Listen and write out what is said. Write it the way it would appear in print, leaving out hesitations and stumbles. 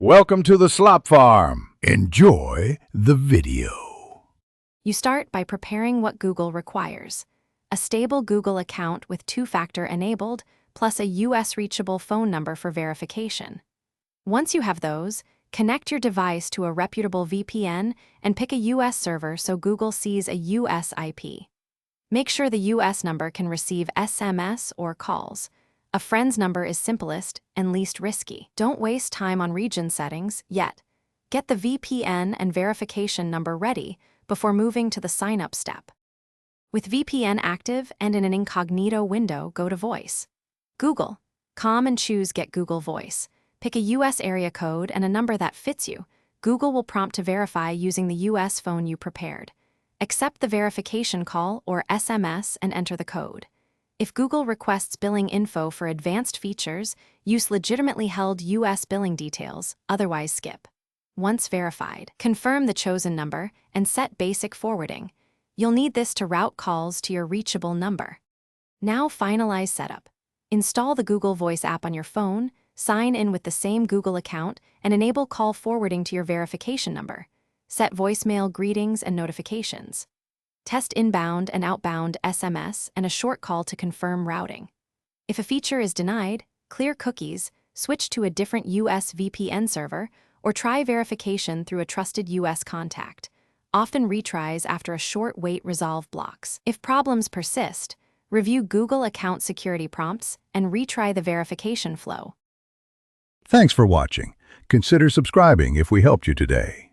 Welcome to the Slop Farm. Enjoy the video. You start by preparing what Google requires: a stable Google account with two-factor enabled, plus a US reachable phone number for verification. Once you have those, connect your device to a reputable VPN and pick a US server so Google sees a US IP. Make sure the US number can receive SMS or calls. A friend's number is simplest and least risky. Don't waste time on region settings yet. Get the VPN and verification number ready before moving to the sign-up step. With VPN active and in an incognito window, go to Voice. Google. And choose Get Google Voice. Pick a US area code and a number that fits you. Google will prompt to verify using the US phone you prepared. Accept the verification call or SMS and enter the code. If Google requests billing info for advanced features, use legitimately held US billing details, otherwise skip. Once verified, confirm the chosen number and set basic forwarding. You'll need this to route calls to your reachable number. Now finalize setup. Install the Google Voice app on your phone, sign in with the same Google account, and enable call forwarding to your verification number. Set voicemail greetings and notifications. Test inbound and outbound SMS and a short call to confirm routing. If a feature is denied, clear cookies, switch to a different US VPN server, or try verification through a trusted US contact. Often retries after a short wait resolve blocks. If problems persist, review Google account security prompts and retry the verification flow. Thanks for watching. Consider subscribing if we helped you today.